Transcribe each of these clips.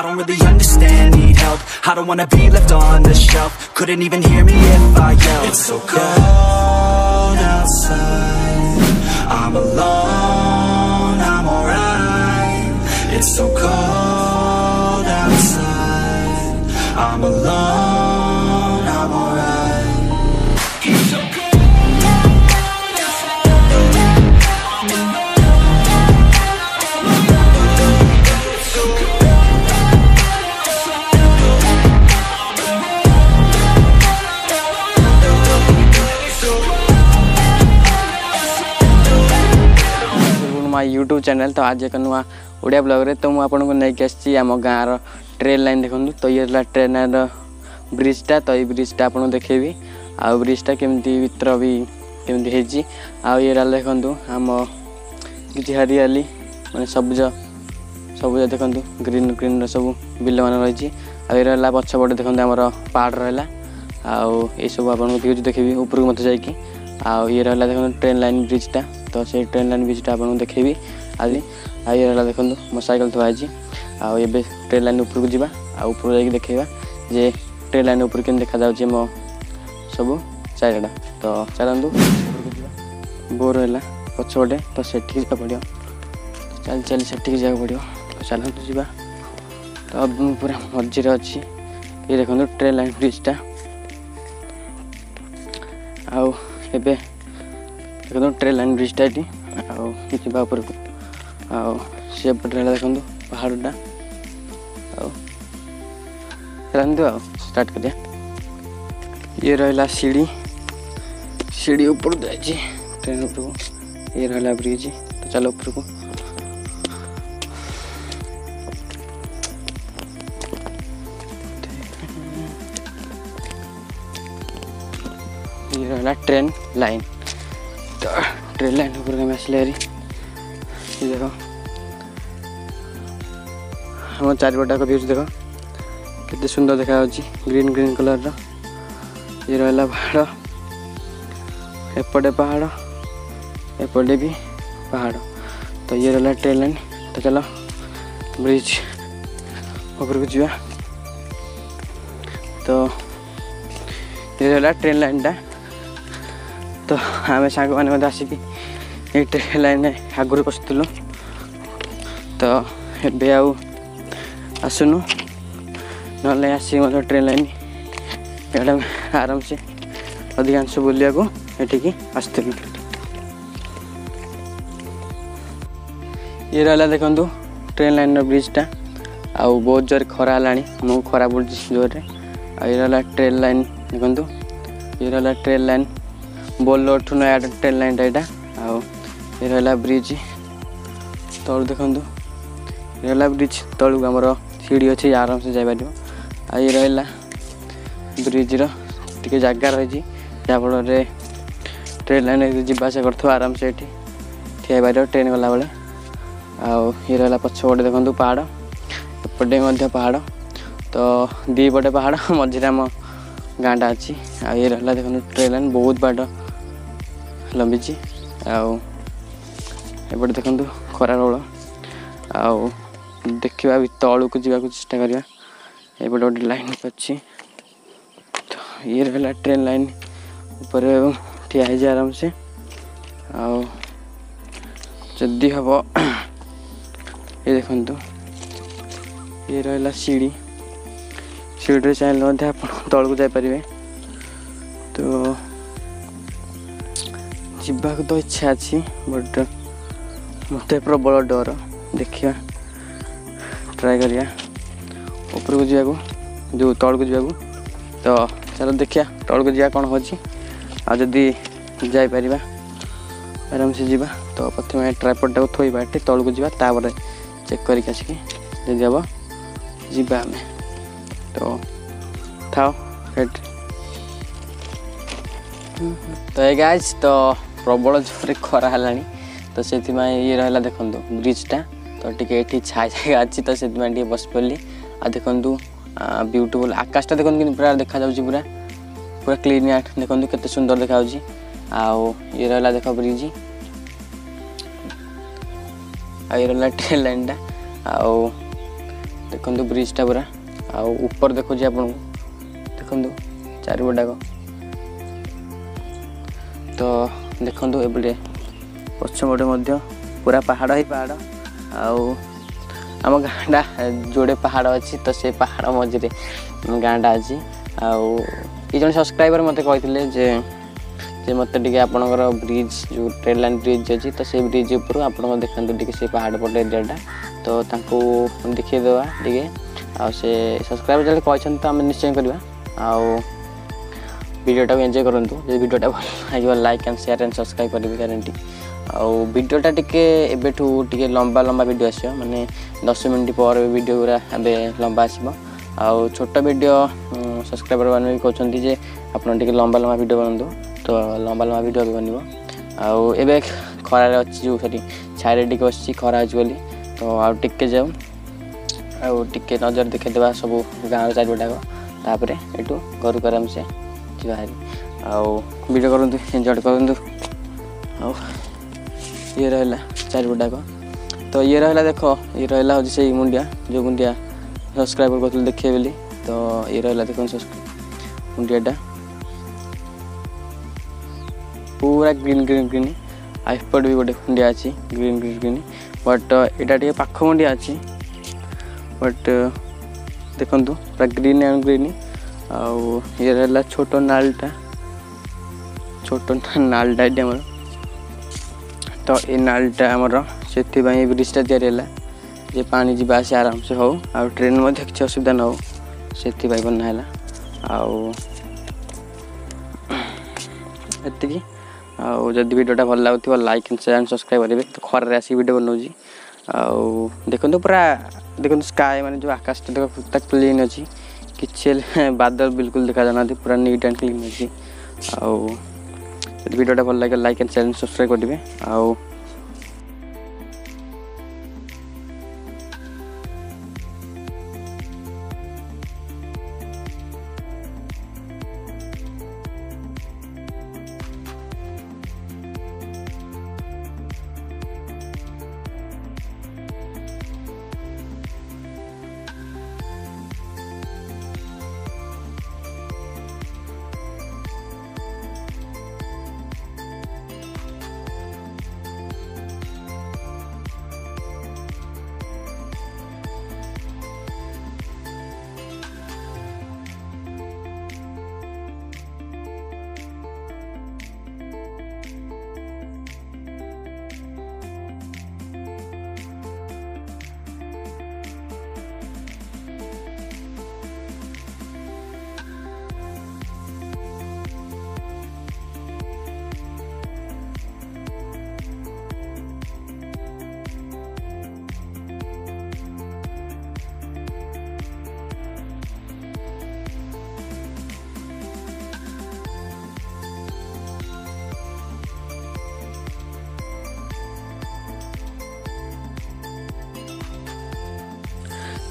don't really understand, need help. I don't wanna be left on the shelf. Couldn't even hear me if I yelled. It's so cold outside, I'm alone, I'm alright. It's so cold outside, I'm alone, I'm alright. It's so cold. My YouTube channel तो आज एक नुआ Odia blog रे तो मु आपन को नै के आछि हम गाँव ट्रेन लाइन देखंतु तो ये ट्रेन ब्रिजटा तो ये ब्रिजटा आपन देखेबी आ ब्रिजटा केमती भीतर भी केमती हेजी आ ये देखंतु हम किछि हरियाली माने सबज सबज देखंतु ग्रीन ग्रीन सब बिल मान रही आ ये रहला पछपटे देखंतु हमर पहाड़ रहला आ ये सब आपन को व्यूज देखेबी ऊपर मत जाई कि आ ये रहला देखंतु ट्रेन लाइन ब्रिजटा तो से ट्रेन लाइन ब्रिजटा आपन देखेबी आज आ ये रहला देखंतु मो साइकिल थवा जी आ एबे ट्रेन लाइन ऊपर को जीवा आ ऊपर जाई देखैबा जे ट्रेन लाइन ऊपर केन देखा जाउची मो सब चाइराडा तो चलंदु ऊपर को जीवा बोर हैला पछोडे तो सेठी जा पड़ियो तो चल चल सेठी जा पड़ियो तो चलंदु जीवा तो अब पूरा मर्जी रे अछि ये देखंतु ट्रेन लाइन ब्रिजटा आ एबे देखो ट्रेन लाइन ब्रिजटा ये आवा ऊपर को से पटे देखो पहाड़टा चलते आ स्टार्ट करिया ये रहा सीढ़ी सीढ़ी ऊपर जाइए ट्रेन ऊपर को ये रहा ब्रिज तो चलो ऊपर को ये रहा ट्रेन लाइन तो ट्रेन लाइन ऊपर में आसले देखो हम चारिपटा को व्यूज देखो कितने सुंदर देखा ग्रीन ग्रीन कलर रो ये रहा पहाड़ एपटे पहाड़ एपटे भी पहाड़ तो ये रहा ट्रेन लाइन तो चलो ब्रिज ऊपर को जीवा तो ये रहा ट्रेन लाइन टा तो आम सांग मैंने आसिक ये ट्रेन लाइन आगुरी पशुलु तो ए आसुनु ना आसिक मतलब ट्रेन लाइन ये आराम से अधिकांश बुलिया को ये आसलु ये रहा देखु ट्रेन लाइन ब्रिजटा आउ बहुत जोर खरा है मु खरा पड़ी जोर ये रहा ट्रेन लाइन देखु ये रहा ट्रेन लाइन बोलो ठू नया ट्रेन लाइन यहाँ ये रहा ब्रिज तलू देखु रहा ब्रिज तलू आमर सीढ़ी अच्छी आराम से जापर आ ये रहा ब्रिज रे जगह रही जहाँफल ट्रेन लाइन जावासा कर आराम से ये ठिया पार ट्रेन गला बेले ये रहा पछपटे देखो पहाड़ एपटे पहाड़ तो दी पटे पहाड़ मझे आम गाँटा अच्छी आ ये रहा देखो ट्रेन लाइन बहुत बाट लंबी एपटे देखो खरा रोल आउ देखा भी तलू को जावाक चेष्टा करवा एपटे गोटे लाइन अच्छी तो ये रहा ट्रेन लाइन ऊपर ठिया है आराम से जदि हम ये देखो ये रहा सीढ़ी सीढ़ी चाहिए आप तल को जापर तो जीवाक तो इच्छा अच्छी बट मत प्रबल डर देखा ट्राए करिया ऊपर को जावाक जो तल को जावाक तो चलो देखिया तल को जा कौन होची आ जदि जापर आराम से जीवा तो प्रथम ट्राइपॉड टाक थोड़ा तल को जावा तापर चेक करके आसिक जदि हम जीवा आम तो थाओ हेड तो ये गाइस तो प्रबल जोर खरा है तो से ये रहा देखो ब्रिजटा तो टी छाई जगह अच्छी तो से बस पड़ी आ देखु ब्यूटीफुल आकाशटा देखो कि पूरा देखा पूरा पूरा क्लीन देखो केते सुंदर देखा आओ ये रहा देख ब्रिज आ ये रहा ट्रेन लाइन टा आओ देखो ब्रिजटा पूरा आउ ऊपर देखो आपको देखो चारिपटाक तो देखो एपटे पछपटे पूरा पहाड़ ही पहाड़ आउ आम गाँटा जोड़े पहाड़ अच्छी तो से पहाड़ मझे गाँटा अच्छी आउ ये जन सब्सक्राइबर मत कहते मत आपणकर ब्रिज जो ट्रेन लाइन ब्रिज अच्छी तो से ब्रिज ऊपर आप देखते से पहाड़ पट एरियाटा तो देखीदेवा टे आ सब्सक्राइबर जो कहते तो आम निश्चय करवा वीडियोटा को एंजॉय करूँ जो वीडियोटा भल लगे like and share and subscribe करेंगे ग्यारंटी आउ वीडियोटा टे लंबा लंबा वीडियो आसो माने 10 मिनट पर वीडियो पूरा एवं लंबा आसो आउ छोट वीडियो सब्सक्राइबर मैंने भी कहते जे आप लंबा लंबा वीडियो बनातु तो लंबा लंबा वीडियो भी बन आउ ए खरार अच्छी जो सॉरी छाया टे अच्छी खरा अच्छी बोली तो आउ टिके जाऊ आउ टिके नजर देखा सब गाँव चारिपटाक तापर यू घर को आराम से बाहरी आउ वीडियो करूँ एंजॉय करूँ आउ ये रहा चारिपटाक तो ये रहा देख ये रहा हूँ से मुंडिया जो मुंडिया सब्सक्राइबर कहते देखिए बोली तो ये रहा देख मुंडियाटा पूरा ग्रीन ग्रीन ग्रीन आइपट भी गोटे मुंडिया अच्छी ग्रीन ग्रीन ग्रीन बट यहाँ टे पाख मुंडिया अच्छी बट देखु पूरा ग्रीन एंड ग्रीन आउ ये रहा छोट नालटा ये आमर तो ये नालटा आमर से ब्रिजटा या पानी जी आस आराम से हो आ ट्रेन में किसी असुविधा न हो से बनाला आती जदि वीडियोटा भल लगुव like and share and subscribe करेंगे तो खरारे आसिक वीडियो बनाऊँगी आउ देखो पूरा देखो स्काए माने जो आकाश देखो क्लीन अच्छी कि बादल बिल्कुल देखा जाना पूरा नीट एंड क्लीन अच्छी आउ वीडियोटा भल लगे like and share and subscribe करेंगे आउ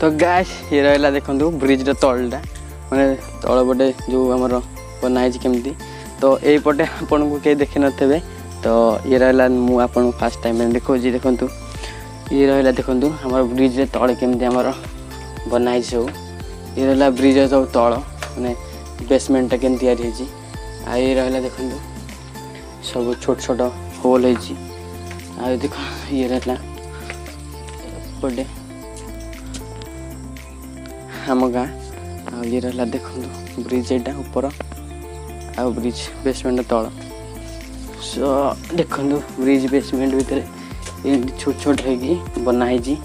तो गाइस ये रहा देखो ब्रिज तलटा माने तल पटे जो आमर बनाई केमती तो यही पटे आपन को कहीं देखी नथे तो ये रहा मु आपन फास्ट टाइम देखो देखु ये रहा देखो आम ब्रिज तले केमती आमर बनाई सब ये रहा ब्रिज सब तल माने बेसमेंटा केमती या ये रहा देखो सब छोट छोट होल हो देखो ये रहा पटे आम गाँ आ ये रहा देखो ब्रिज यहाँ ऊपर आ ब्रिज बेसमेंट तल सो देखो ब्रिज बेसमेंट भितर ये छोट छोट हो बनाई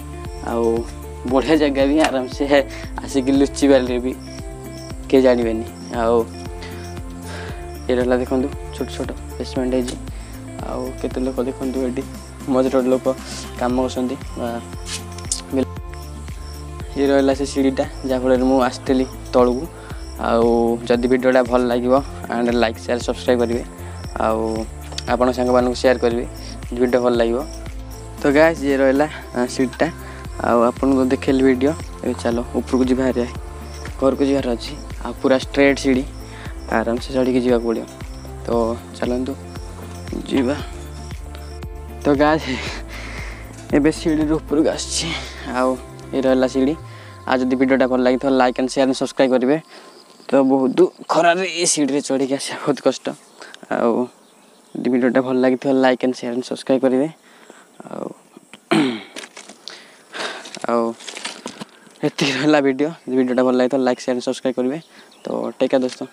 आउ बढ़िया जगह भी आराम से आसिक लुचि बारे भी किए जानवे आउ ये रहा देखो छोट छोट बेसमेंट आउ केते लोक देखो ये मझे लोक काम कर ये रहा से सीढ़ीटा जहाँफल मुझे आसली तलू आउ जदि वीडियोटा भल लगे एंड लाइक शेयर सब्सक्राइब करेंगे आउ सांग मान शेयर करेंगे वीडियो भल लगे तो गाइस ये रहा सीटटा आपन को देखेली वीडियो ये चलो ऊपर को जीवार घर को जीवार अच्छी आ पूरा स्ट्रेट सीढ़ी आराम से चढ़ी जावा पड़ो तो चलतु जीवा तो गाइस एबे सीढ़ी ऊपर को आसी ये रहा सीढ़ी आज जब वीडियोटा भल लगी like and share and subscribe करेंगे। तो बहुत खरार ये सीढ़ी चढ़ी के आसा बहुत कष्ट वीडियोटा भल लगी like and share and subscribe करेंगे। ये वीडियोटा भल लगी लाइक शेयर एंड सब्सक्राइब करेंगे। तो टेक केयर दोस्तों।